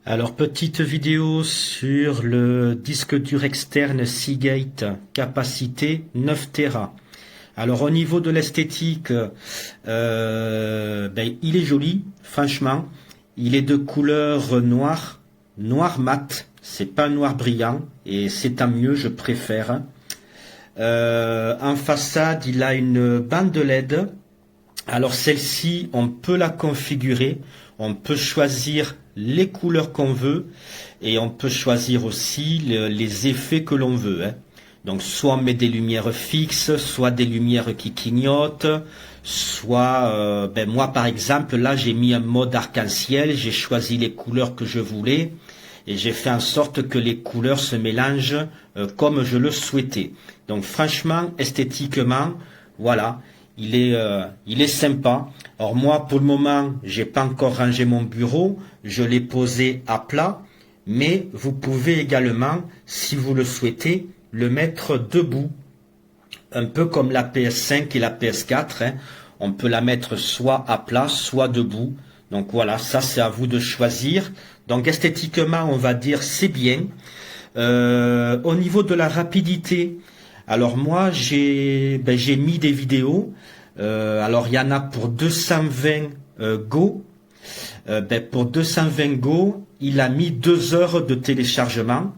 Alors, petite vidéo sur le disque dur externe Seagate, capacité 9 Tera. Alors, au niveau de l'esthétique, il est joli, franchement. Il est de couleur noire, noir mat. C'est pas noir brillant et c'est tant mieux, je préfère. En façade, il a une bande LED. Alors celle-ci, on peut la configurer, on peut choisir les couleurs qu'on veut et on peut choisir aussi les effets que l'on veut, hein. Donc soit on met des lumières fixes, soit des lumières qui clignotent, soit, moi par exemple, là j'ai mis un mode arc-en-ciel, j'ai choisi les couleurs que je voulais et j'ai fait en sorte que les couleurs se mélangent comme je le souhaitais. Donc franchement, esthétiquement, voilà. Il est sympa. Alors moi, pour le moment, j'ai pas encore rangé mon bureau. Je l'ai posé à plat. Mais vous pouvez également, si vous le souhaitez, le mettre debout. Un peu comme la PS5 et la PS4, hein. On peut la mettre soit à plat, soit debout. Donc voilà, ça c'est à vous de choisir. Donc esthétiquement, on va dire c'est bien. Au niveau de la rapidité, alors moi j'ai mis des vidéos. Alors il y en a pour 220 Go. Pour 220 Go, il a mis 2 heures de téléchargement.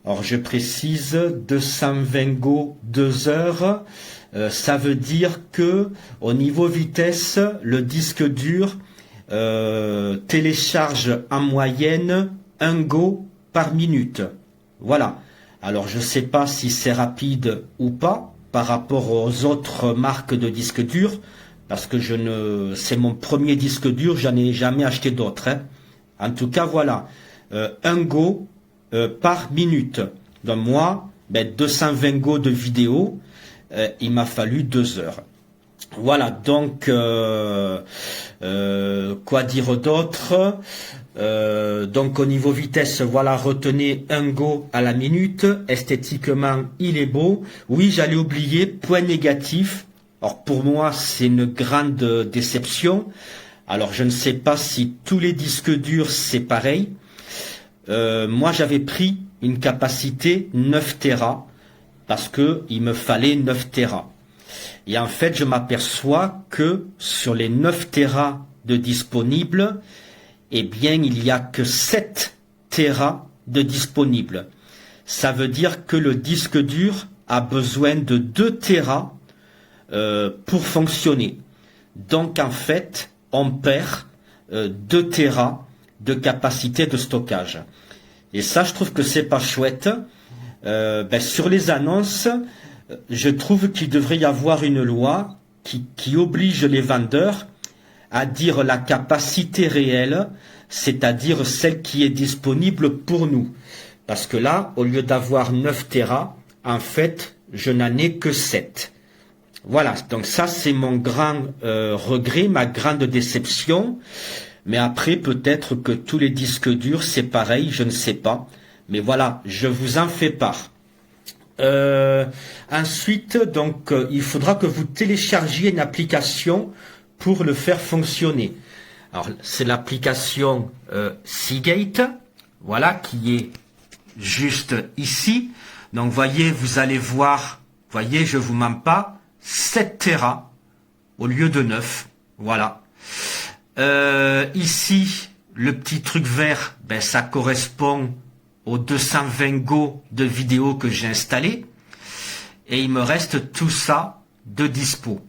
Alors je précise 220 Go 2 heures. Ça veut dire que au niveau vitesse, le disque dur télécharge en moyenne 1 Go par minute. Voilà. Alors je ne sais pas si c'est rapide ou pas par rapport aux autres marques de disques durs, parce que c'est mon premier disque dur, j'en ai jamais acheté d'autres, hein. En tout cas, voilà, 1 Go par minute. Donc moi, 220 Go de vidéo, il m'a fallu 2 heures. Voilà, donc quoi dire d'autre? Donc au niveau vitesse, voilà, retenez 1 Go à la minute. Esthétiquement, il est beau. Oui, j'allais oublier, point négatif. Alors pour moi, c'est une grande déception. Alors je ne sais pas si tous les disques durs c'est pareil. Moi j'avais pris une capacité 9 Tera parce que il me fallait 9 Tera. Et en fait, je m'aperçois que sur les 9 Tera de disponibles, eh bien, il n'y a que 7 Tera de disponibles. Ça veut dire que le disque dur a besoin de 2 Tera pour fonctionner. Donc, en fait, on perd 2 Tera de capacité de stockage. Et ça, je trouve que c'est pas chouette. Sur les annonces, je trouve qu'il devrait y avoir une loi qui oblige les vendeurs à dire la capacité réelle, c'est-à-dire celle qui est disponible pour nous. Parce que là, au lieu d'avoir 9 Tera, en fait, je n'en ai que 7. Voilà, donc ça c'est mon grand regret, ma grande déception. Mais après, peut-être que tous les disques durs, c'est pareil, je ne sais pas. Mais voilà, je vous en fais part. Ensuite, donc, il faudra que vous téléchargiez une application pour le faire fonctionner. Alors, c'est l'application Seagate, voilà, qui est juste ici. Donc, voyez, vous allez voir, voyez, je vous mens pas, 7 Tera au lieu de 9, voilà. Ici, le petit truc vert, ça correspond aux 220 Go de vidéo que j'ai installé. Et il me reste tout ça de dispo.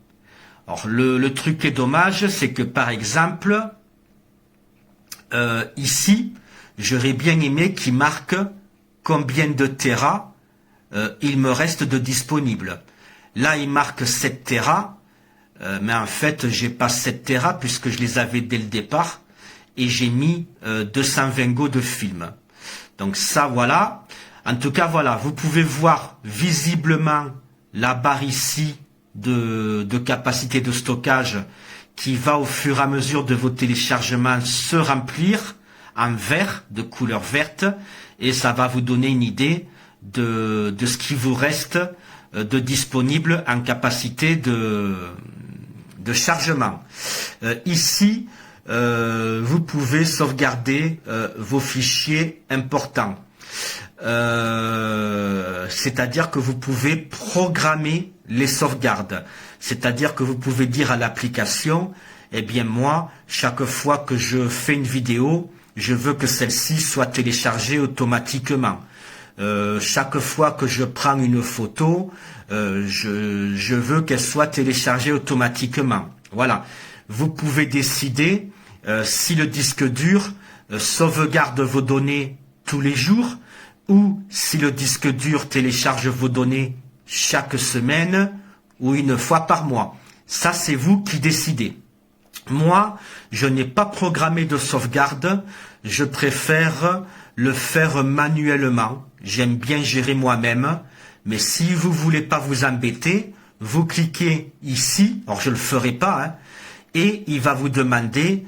Alors, le truc qui est dommage, c'est que par exemple, ici, j'aurais bien aimé qu'il marque combien de Tera il me reste de disponible. Là, il marque 7 Tera, mais en fait, j'ai pas 7 Tera puisque je les avais dès le départ et j'ai mis 220 Go de film. Donc ça, voilà. En tout cas, voilà, vous pouvez voir visiblement la barre ici de capacité de stockage qui va au fur et à mesure de vos téléchargements se remplir en vert, de couleur verte, et ça va vous donner une idée de ce qui vous reste de disponible en capacité de chargement. Ici, vous pouvez sauvegarder vos fichiers importants. C'est-à-dire que vous pouvez programmer les sauvegardes. C'est-à-dire que vous pouvez dire à l'application, eh bien moi, chaque fois que je fais une vidéo, je veux que celle-ci soit téléchargée automatiquement. Chaque fois que je prends une photo, je veux qu'elle soit téléchargée automatiquement. Voilà. Vous pouvez décider si le disque dur sauvegarde vos données tous les jours ou si le disque dur télécharge vos données chaque semaine ou une fois par mois. Ça, c'est vous qui décidez. Moi, je n'ai pas programmé de sauvegarde. Je préfère le faire manuellement. J'aime bien gérer moi-même. Mais si vous voulez pas vous embêter, vous cliquez ici. Alors, je le ferai pas, hein, et il va vous demander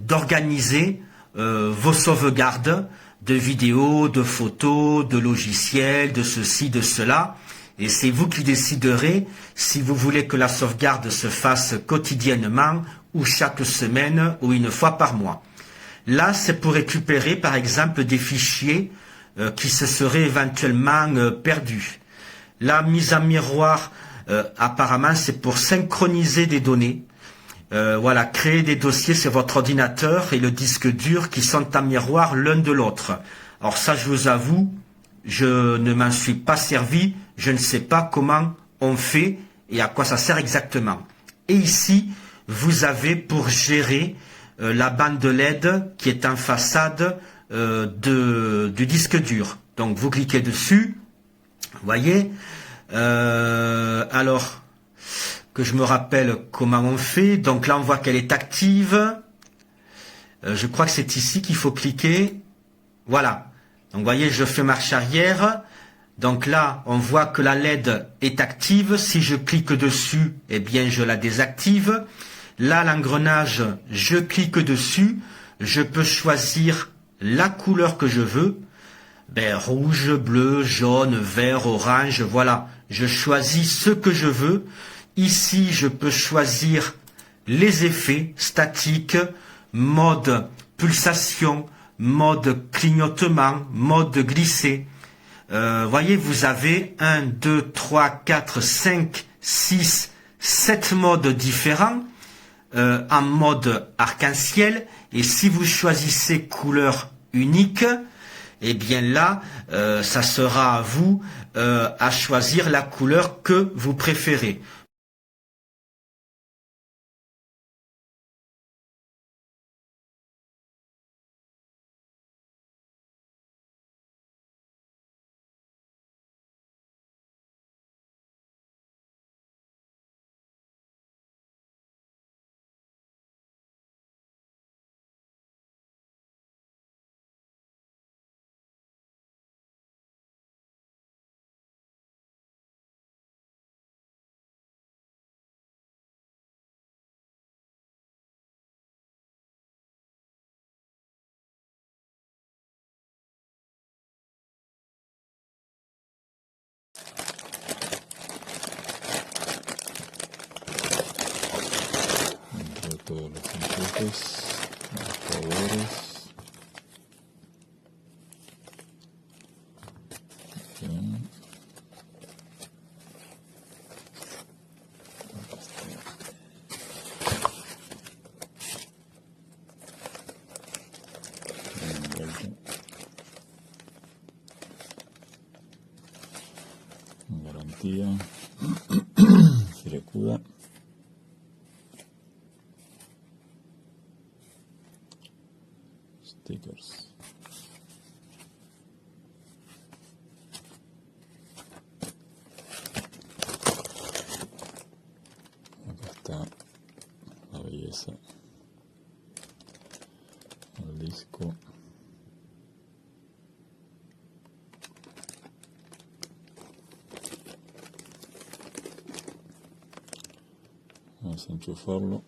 d'organiser vos sauvegardes de vidéos, de photos, de logiciels, de ceci, de cela. Et c'est vous qui déciderez si vous voulez que la sauvegarde se fasse quotidiennement ou chaque semaine ou une fois par mois. Là, c'est pour récupérer par exemple des fichiers qui se seraient éventuellement perdus. La mise en miroir, apparemment, c'est pour synchroniser des données. Voilà, créer des dossiers sur votre ordinateur et le disque dur qui sont en miroir l'un de l'autre. Alors ça, je vous avoue, je ne m'en suis pas servi, je ne sais pas comment on fait et à quoi ça sert exactement. Et ici, vous avez pour gérer la bande LED qui est en façade du disque dur. Donc vous cliquez dessus, vous voyez. Alors, que je me rappelle comment on fait. Donc là, on voit qu'elle est active. Je crois que c'est ici qu'il faut cliquer. Voilà. Donc vous voyez, je fais marche arrière. Donc là, on voit que la LED est active. Si je clique dessus, eh bien, je la désactive. Là, l'engrenage, je clique dessus. Je peux choisir la couleur que je veux. Ben, rouge, bleu, jaune, vert, orange, voilà. Je choisis ce que je veux. Ici, je peux choisir les effets statiques, mode pulsation, mode clignotement, mode glissé. Voyez, vous avez 1, 2, 3, 4, 5, 6, 7 modes différents en mode arc-en-ciel. Et si vous choisissez couleur unique, eh bien là, ça sera à vous à choisir la couleur que vous préférez. Todos los enchufes, los colores. Bien. Garantía. Firecuda. Stickers. Acá está la belleza. El disco. Vamos a enchufarlo.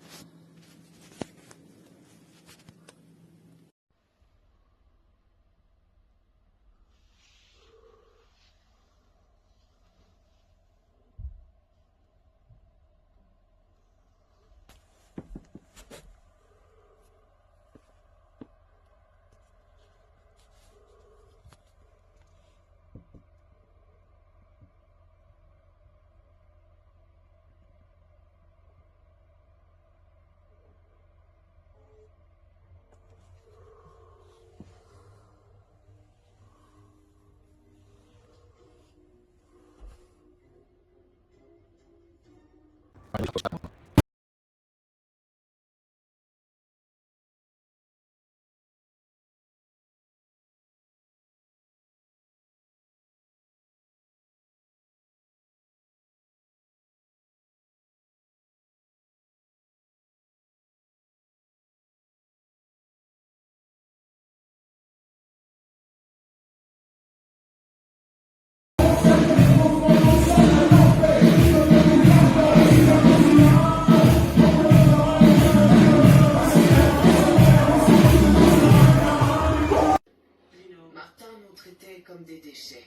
comme des déchets.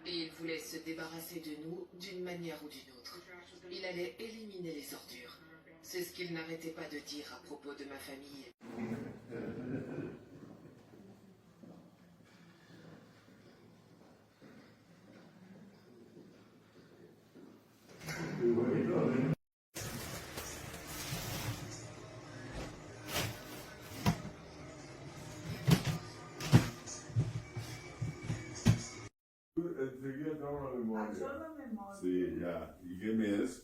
Et il voulait se débarrasser de nous d'une manière ou d'une autre. Il allait éliminer les ordures. C'est ce qu'il n'arrêtait pas de dire à propos de ma famille. To get down on the morning. See, yeah, you give me this.